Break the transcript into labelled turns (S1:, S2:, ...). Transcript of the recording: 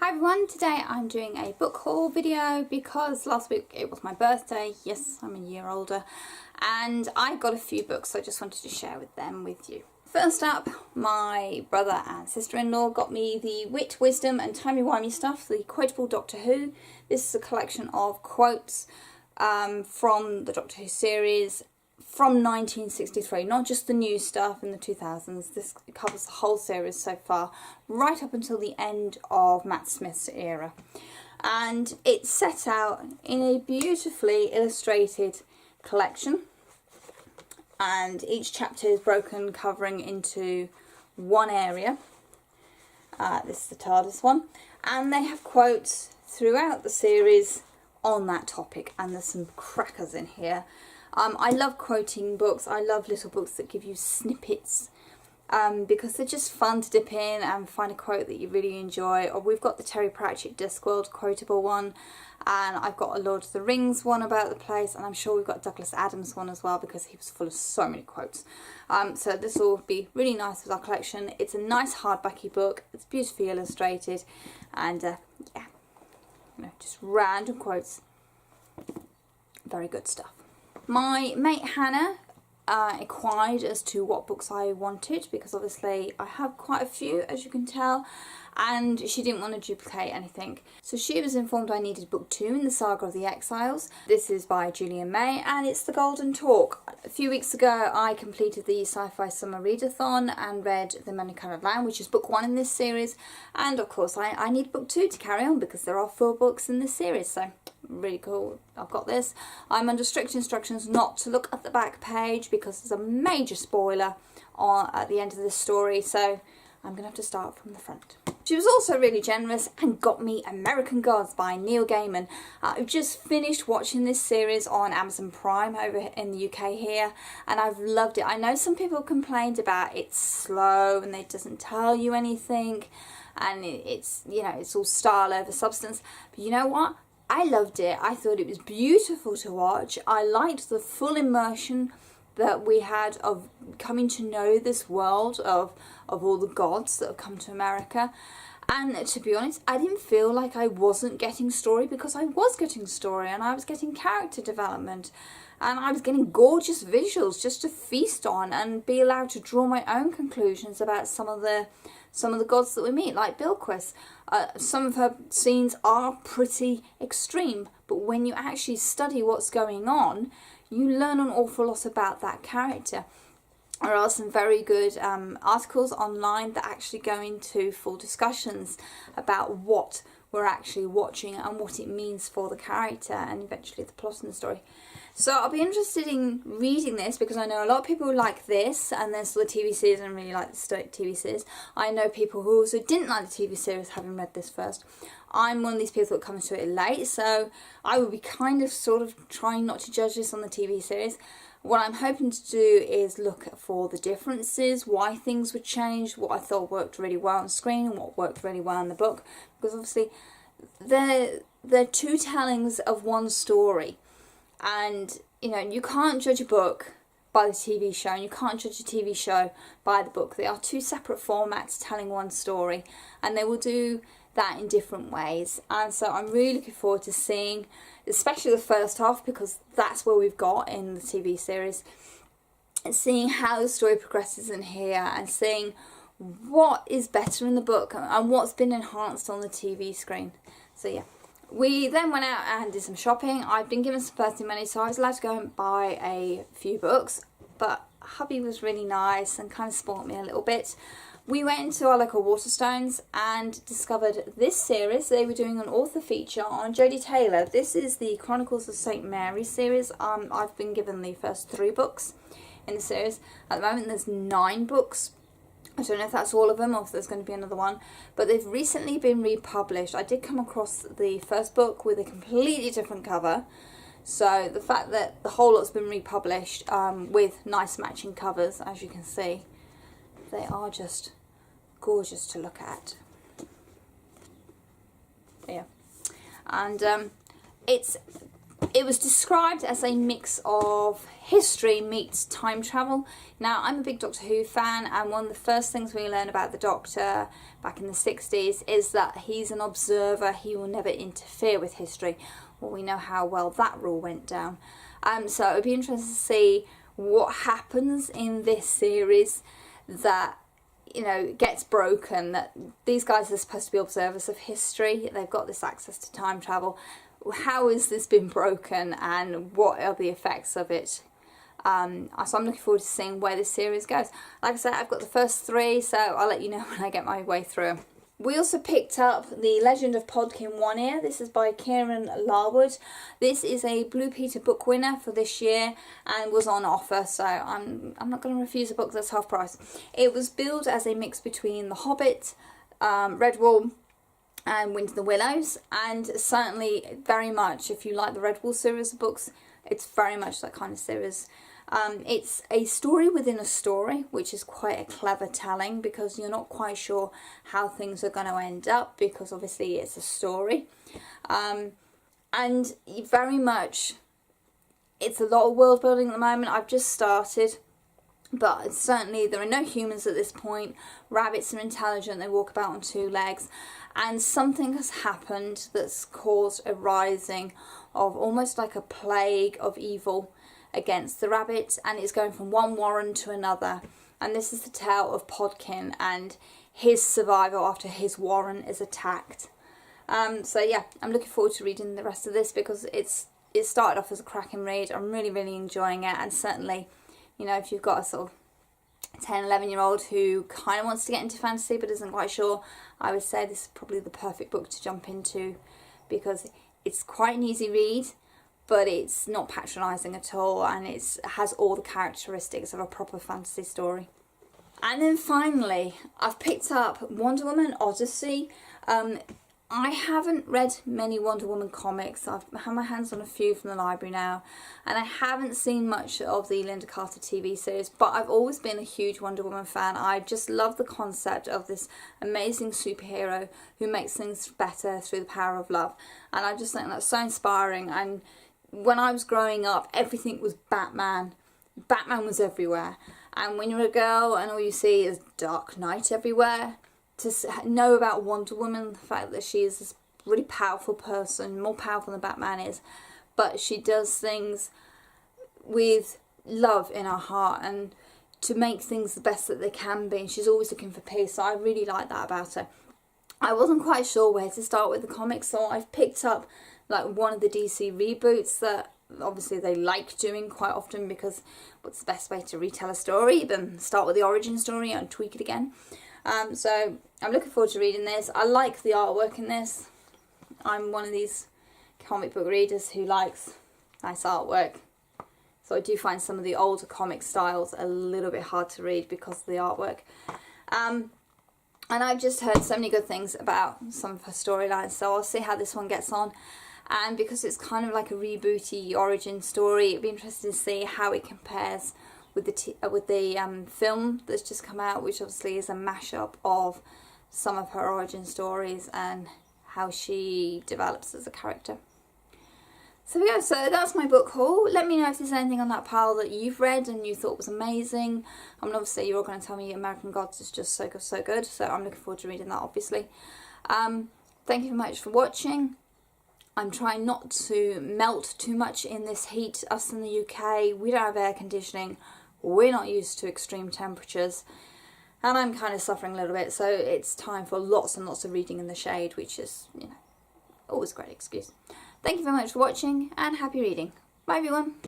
S1: Hi everyone, today I'm doing a book haul video because last week it was my birthday. Yes, I'm a year older and I got a few books, so I just wanted to share them with you. First up, my brother and sister-in-law got me the Wit, Wisdom and Timey-Wimey Stuff, the Quotable Doctor Who. This is a collection of quotes from the Doctor Who series from 1963, not just the new stuff in the 2000s. This covers the whole series so far, right up until the end of Matt Smith's era. And it's set out in a beautifully illustrated collection. And each chapter is broken, covering into one area. This is the TARDIS one. And they have quotes throughout the series on that topic. And there's some crackers in here. I love quoting books. I love little books that give you snippets because they're just fun to dip in and find a quote that you really enjoy. Or we've got the Terry Pratchett Discworld quotable one, and I've got a Lord of the Rings one about the place, and I'm sure we've got Douglas Adams one as well because he was full of so many quotes. So this will be really nice with our collection. It's a nice hardbacky book. It's beautifully illustrated, and yeah, you know, just random quotes. Very good stuff. My mate Hannah inquired as to what books I wanted because obviously I have quite a few, as you can tell, and she didn't want to duplicate anything. So she was informed I needed book 2 in the Saga of the Exiles. This is by Julian May and it's The Golden Talk. A few weeks ago I completed the Sci-Fi Summer Readathon and read The Many-Coloured Land, which is book 1 in this series, and of course I need book 2 to carry on because there are 4 books in this series, so really cool. I've got this. I'm under strict instructions not to look at the back page because there's a major spoiler at the end of this story, so I'm going to have to start from the front. She was also really generous and got me American Gods by Neil Gaiman. I've just finished watching this series on Amazon Prime over in the UK here, and I've loved it. I know some people complained about it's slow and it doesn't tell you anything, and it's, you know, it's all style over substance, but you know what? I loved it. I thought it was beautiful to watch. I liked the full immersion that we had of coming to know this world of all the gods that have come to America. And to be honest, I didn't feel like I wasn't getting story because I was getting story and I was getting character development and I was getting gorgeous visuals just to feast on and be allowed to draw my own conclusions about some of the gods that we meet, like Bilquis. Some of her scenes are pretty extreme, but when you actually study what's going on, you learn an awful lot about that character. There are some very good articles online that actually go into full discussions about what we're actually watching and what it means for the character and eventually the plot and the story. So I'll be interested in reading this because I know a lot of people like this and there's the TV series and really like the TV series. I know people who also didn't like the TV series having read this first. I'm one of these people that comes to it late, so I will be kind of sort of trying not to judge this on the TV series. What I'm hoping to do is look for the differences, why things were changed, what I thought worked really well on screen and what worked really well in the book. Because obviously they're two tellings of one story. And, you know, you can't judge a book by the TV show and you can't judge a TV show by the book. They are two separate formats telling one story and they will do that in different ways. And so I'm really looking forward to seeing, especially the first half, because that's where we've got in the TV series, and seeing how the story progresses in here and seeing what is better in the book and what's been enhanced on the TV screen. So yeah. We then went out and did some shopping. I've been given some birthday money, so I was allowed to go and buy a few books, but hubby was really nice and kind of spoilt me a little bit. We went into our local Waterstones and discovered this series. They were doing an author feature on Jodie Taylor. This is the Chronicles of St Mary series. I've been given the first 3 books in the series. At the moment there's 9 books. I don't know if that's all of them or if there's going to be another one, but they've recently been republished. I did come across the first book with a completely different cover, so the fact that the whole lot's been republished with nice matching covers, as you can see, they are just gorgeous to look at. Yeah, and it's It was described as a mix of history meets time travel. Now, I'm a big Doctor Who fan, and one of the first things we learn about the Doctor back in the 60s is that he's an observer. He will never interfere with history. Well, we know how well that rule went down. So it would be interesting to see what happens in this series that, you know, gets broken. That these guys are supposed to be observers of history. They've got this access to time travel. How has this been broken, and what are the effects of it? So I'm looking forward to seeing where this series goes. Like I said, I've got the first 3, so I'll let you know when I get my way through. We also picked up The Legend of Podkin One Ear. This is by Kieran Larwood. This is a Blue Peter book winner for this year and was on offer, so I'm not going to refuse a book that's half price. It was billed as a mix between The Hobbit, Redwall and Wind in the Willows, and certainly very much, if you like the Redwall series of books, it's very much that kind of series. It's a story within a story, which is quite a clever telling, because you're not quite sure how things are going to end up, because obviously it's a story. And very much, it's a lot of world building at the moment. I've just started, but certainly there are no humans at this point. Rabbits are intelligent, they walk about on 2 legs, and something has happened that's caused a rising of almost like a plague of evil against the rabbits, and it's going from one warren to another. And this is the tale of Podkin and his survival after his warren is attacked. So yeah, I'm looking forward to reading the rest of this, because it started off as a cracking read. I'm really enjoying it, and certainly, you know, if you've got a sort of 10, 11-year-old who kind of wants to get into fantasy but isn't quite sure, I would say this is probably the perfect book to jump into, because it's quite an easy read, but it's not patronising at all, and it has all the characteristics of a proper fantasy story. And then finally, I've picked up Wonder Woman Odyssey. I haven't read many Wonder Woman comics. I've had my hands on a few from the library now, and I haven't seen much of the Linda Carter TV series, but I've always been a huge Wonder Woman fan. I just love the concept of this amazing superhero who makes things better through the power of love, and I just think that's so inspiring. And when I was growing up, everything was Batman. Batman was everywhere, and when you're a girl and all you see is Dark Knight everywhere, to know about Wonder Woman, the fact that she is this really powerful person, more powerful than Batman is, but she does things with love in her heart and to make things the best that they can be, and she's always looking for peace, so I really like that about her. I wasn't quite sure where to start with the comics, so I've picked up like one of the DC reboots that obviously they like doing quite often, because what's the best way to retell a story than start with the origin story and tweak it again. So I'm looking forward to reading this. I like the artwork in this. I'm one of these comic book readers who likes nice artwork. So I do find some of the older comic styles a little bit hard to read because of the artwork. And I've just heard so many good things about some of her storylines, so I'll see how this one gets on. And because it's kind of like a rebooty origin story, it'd be interesting to see how it compares with the film that's just come out, which obviously is a mashup of some of her origin stories and how she develops as a character. So we go. So that's my book haul. Let me know if there's anything on that pile that you've read and you thought was amazing. I mean, obviously you're all going to tell me American Gods is just so good, so I'm looking forward to reading that, obviously. Thank you very much for watching. I'm trying not to melt too much in this heat. Us in the UK, we don't have air conditioning. We're not used to extreme temperatures, and I'm kind of suffering a little bit, so it's time for lots and lots of reading in the shade, which is, you know, always a great excuse. Thank you very much for watching, and happy reading. Bye everyone.